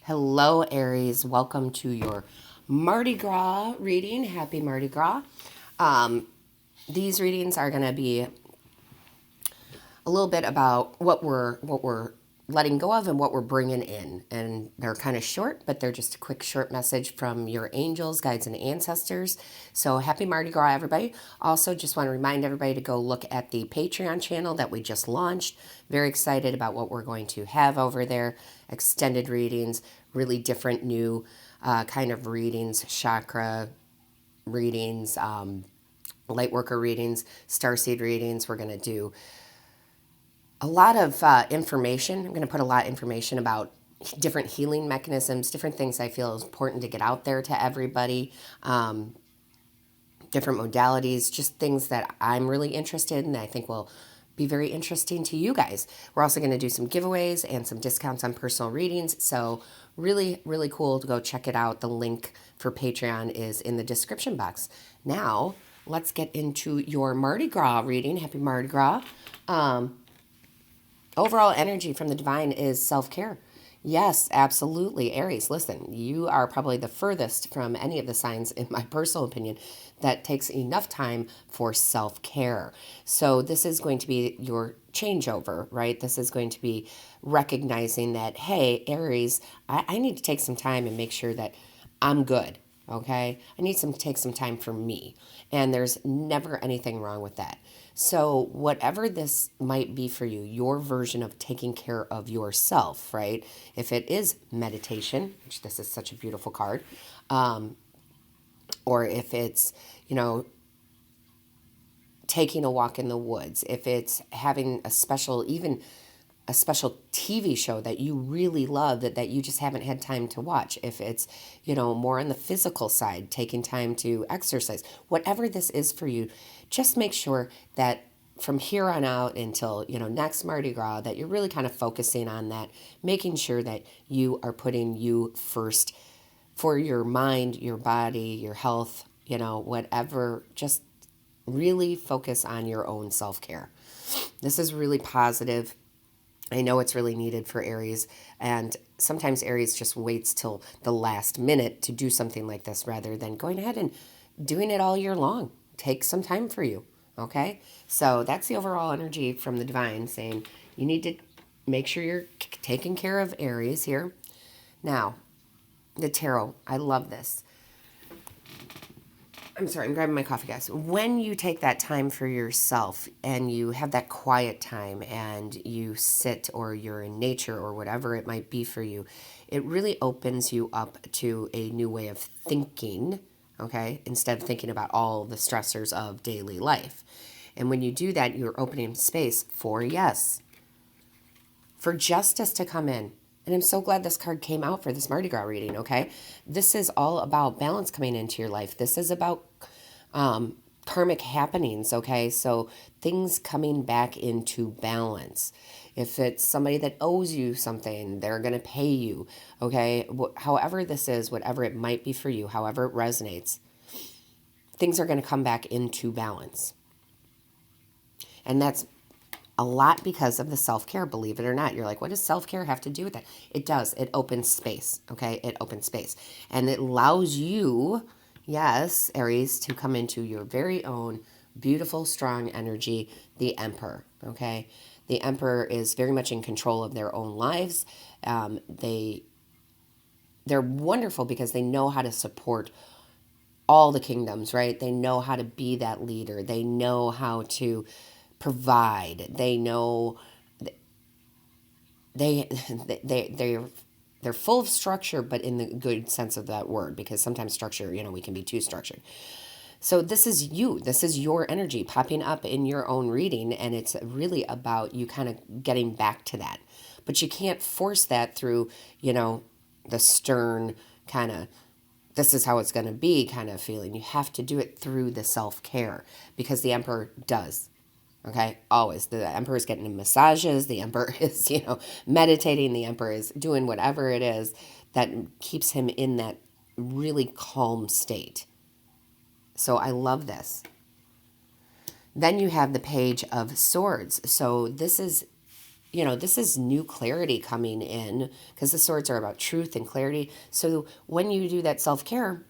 Hello, Aries. Welcome to your Mardi Gras reading. Happy Mardi Gras. Um, these readings are going to be a little bit about what we're letting go of and what we're bringing in. And they're kind of short, but they're just a quick short message from your angels, guides, and ancestors. So happy Mardi Gras, everybody. Also, just want to remind everybody to go look at the Patreon channel that we just launched. Very excited about what we're going to have over there. Extended readings, really different new kind of readings, chakra readings, light worker readings, starseed readings. We're going to do a lot of information. I'm going to put a lot of information about different healing mechanisms, different things I feel is important to get out there to everybody, different modalities, just things that I'm really interested in that I think will be very interesting to you guys. We're also going to do some giveaways and some discounts on personal readings. So really, really cool to go check it out. The link for Patreon is in the description box. Now, let's get into your Mardi Gras reading. Happy Mardi Gras. Overall energy from the divine is self-care. Yes, absolutely. Aries, listen, you are probably the furthest from any of the signs, in my personal opinion, that takes enough time for self-care. So this is going to be your changeover, right? This is going to be recognizing that, hey, Aries, I need to take some time and make sure that I'm good. Okay, I need to take some time for me, and there's never anything wrong with that. So whatever this might be for you, your version of taking care of yourself, right? If it is meditation, which this is such a beautiful card, or if it's, you know, taking a walk in the woods, if it's having a special, even a special TV show that you really love that you just haven't had time to watch, if it's, more on the physical side, taking time to exercise, whatever this is for you, just make sure that from here on out until, next Mardi Gras, that you're really kind of focusing on that, making sure that you are putting you first for your mind, your body, your health, whatever, just really focus on your own self-care. This is really positive. I know it's really needed for Aries, and sometimes Aries just waits till the last minute to do something like this rather than going ahead and doing it all year long. Take some time for you, okay? So that's the overall energy from the divine saying you need to make sure you're taking care of Aries here. Now, the tarot, I love this. I'm sorry, I'm grabbing my coffee, guys. When you take that time for yourself and you have that quiet time and you sit or you're in nature or whatever it might be for you, it really opens you up to a new way of thinking, okay? Instead of thinking about all the stressors of daily life. And when you do that, you're opening space for justice to come in. And I'm so glad this card came out for this Mardi Gras reading, okay? This is all about balance coming into your life. This is about karmic happenings, okay? So things coming back into balance. If it's somebody that owes you something, they're going to pay you, okay? However this is, whatever it might be for you, however it resonates, things are going to come back into balance. And that's a lot because of the self-care, believe it or not. You're like, what does self-care have to do with that? It does. It opens space, okay? It opens space. And it allows you, yes, Aries, to come into your very own beautiful, strong energy, the Emperor, okay? The Emperor is very much in control of their own lives. They're wonderful because they know how to support all the kingdoms, right? They know how to be that leader. They know how to provide. They know they they're full of structure, but in the good sense of that word, because sometimes structure, we can be too structured. So this is you. This is your energy popping up in your own reading, and it's really about you kind of getting back to that. But you can't force that through, the stern kind of this is how it's going to be kind of feeling. You have to do it through the self-care because the Emperor does. Okay, always. The Emperor is getting massages. The Emperor is, meditating. The Emperor is doing whatever it is that keeps him in that really calm state. So I love this. Then you have the Page of Swords. So this is this is new clarity coming in because the swords are about truth and clarity. So when you do that self-care,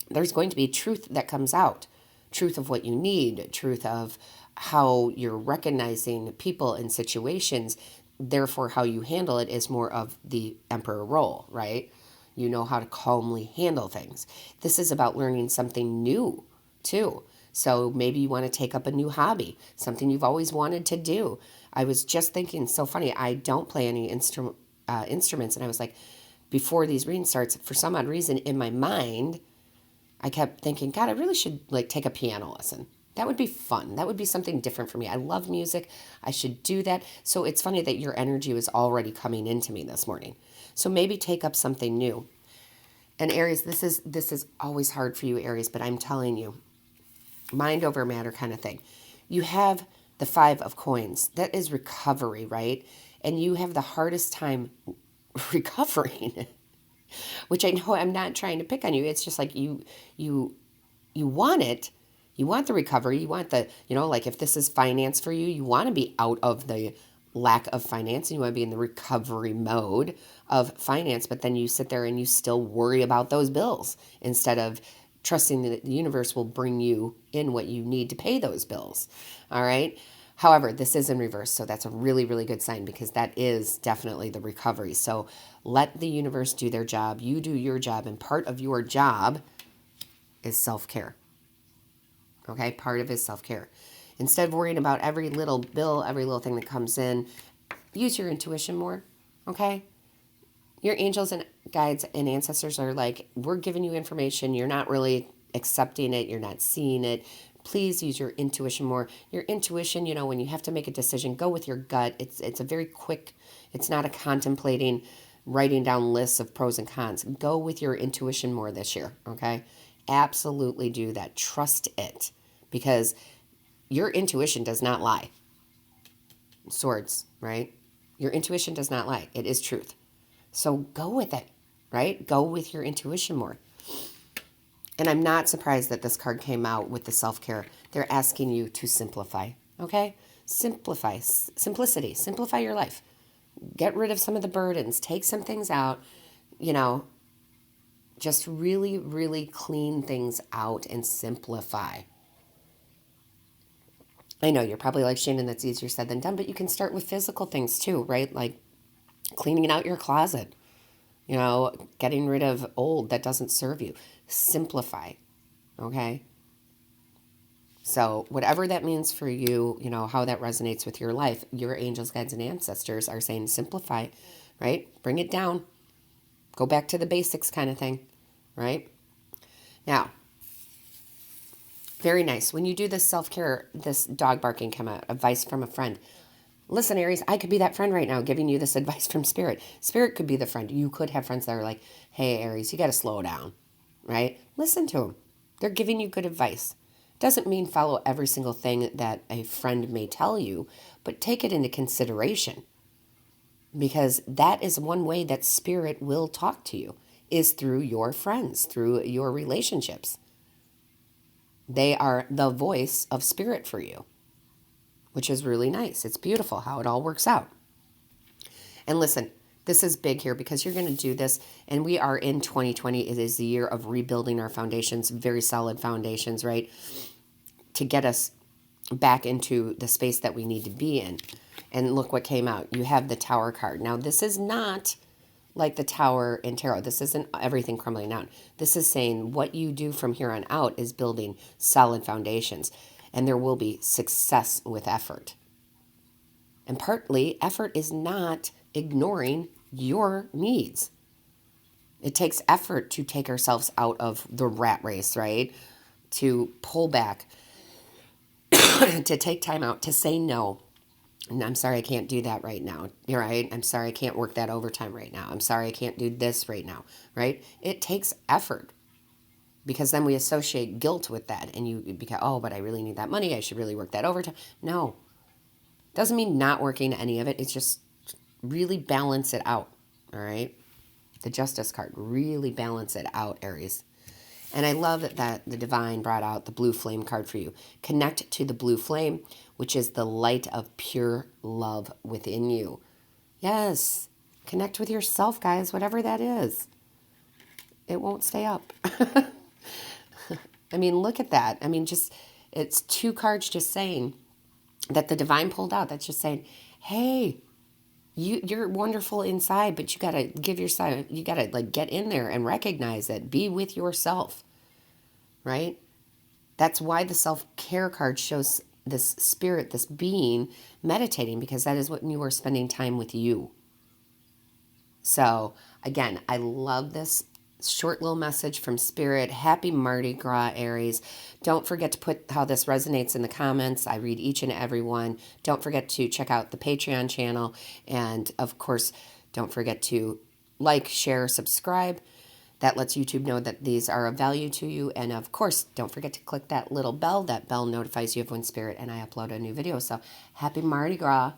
there's going to be truth that comes out, truth of what you need, truth of how you're recognizing people and situations. Therefore, how you handle it is more of the emperor role, right? You know how to calmly handle things. This is about learning something new, too. So maybe you want to take up a new hobby, something you've always wanted to do. I was just thinking, so funny, I don't play any instruments. And I was like, before these reading starts, for some odd reason in my mind, I kept thinking, God, I really should like take a piano lesson. That would be fun. That would be something different for me. I love music. I should do that. So it's funny that your energy was already coming into me this morning. So maybe take up something new. And Aries, this is always hard for you, Aries, but I'm telling you, mind over matter kind of thing. You have the 5 of coins. That is recovery, right? And you have the hardest time recovering, which I know I'm not trying to pick on you. It's just like you want it. You want the recovery. You want the, like if this is finance for you, you want to be out of the lack of finance and you want to be in the recovery mode of finance, but then you sit there and you still worry about those bills instead of trusting that the universe will bring you in what you need to pay those bills. All right. However, this is in reverse. So that's a really, really good sign because that is definitely the recovery. So let the universe do their job. You do your job. And part of your job is self-care. Okay. Part of it is self-care. Instead of worrying about every little bill, every little thing that comes in, use your intuition more. Okay. Your angels and guides and ancestors are like, we're giving you information. You're not really accepting it. You're not seeing it. Please use your intuition more. Your intuition, when you have to make a decision, go with your gut. It's a very quick, it's not a contemplating, writing down lists of pros and cons. Go with your intuition more this year, okay? Absolutely do that. Trust it because your intuition does not lie. Swords, right? Your intuition does not lie. It is truth. So go with it, right? Go with your intuition more. And I'm not surprised that this card came out with the self-care. They're asking you to simplify, okay? Simplify, simplicity, simplify your life. Get rid of some of the burdens, take some things out, just really, really clean things out and simplify. I know you're probably like, Shannon, that's easier said than done, but you can start with physical things too, right? Like cleaning out your closet, getting rid of old that doesn't serve you. Simplify, okay? So whatever that means for you, how that resonates with your life, your angels, guides, and ancestors are saying simplify, right? Bring it down. Go back to the basics kind of thing, right? Now, very nice. When you do this self-care, this dog barking came out, advice from a friend. Listen, Aries, I could be that friend right now giving you this advice from Spirit. Spirit could be the friend. You could have friends that are like, hey, Aries, you got to slow down, right? Listen to them. They're giving you good advice. Doesn't mean follow every single thing that a friend may tell you, but take it into consideration because that is one way that Spirit will talk to you is through your friends, through your relationships. They are the voice of Spirit for you, which is really nice. It's beautiful how it all works out. And listen, this is big here because you're going to do this, and we are in 2020. It is the year of rebuilding our foundations, very solid foundations, right? To get us back into the space that we need to be in. And look what came out. You have the Tower card. Now, this is not like the Tower in Tarot. This isn't everything crumbling down. This is saying what you do from here on out is building solid foundations. And there will be success with effort. And partly, effort is not ignoring your needs. It takes effort to take ourselves out of the rat race, right? To pull back, to take time out, to say no. And I'm sorry I can't do that right now. You're right. I'm sorry I can't work that overtime right now. I'm sorry I can't do this right now, right? It takes effort. Because then we associate guilt with that. And you become, oh, but I really need that money. I should really work that overtime. No. Doesn't mean not working any of it. It's just really balance it out. All right. The Justice card. Really balance it out, Aries. And I love that the divine brought out the blue flame card for you. Connect to the blue flame, which is the light of pure love within you. Yes, connect with yourself, guys, whatever that is. It won't stay up. I mean, look at that. I mean, just, it's two cards just saying that the divine pulled out. That's just saying, hey, you're wonderful inside, but you got to give yourself, you got to like get in there and recognize it. Be with yourself, right? That's why the self-care card shows this spirit, this being meditating, because that is when you are spending time with you. So again, I love this short little message from Spirit. Happy Mardi Gras, Aries. Don't forget to put how this resonates in the comments. I read each and every one. Don't forget to check out the Patreon channel. And of course, don't forget to like, share, subscribe. That lets YouTube know that these are of value to you. And of course, don't forget to click that little bell. That bell notifies you of when Spirit and I upload a new video. So happy Mardi Gras.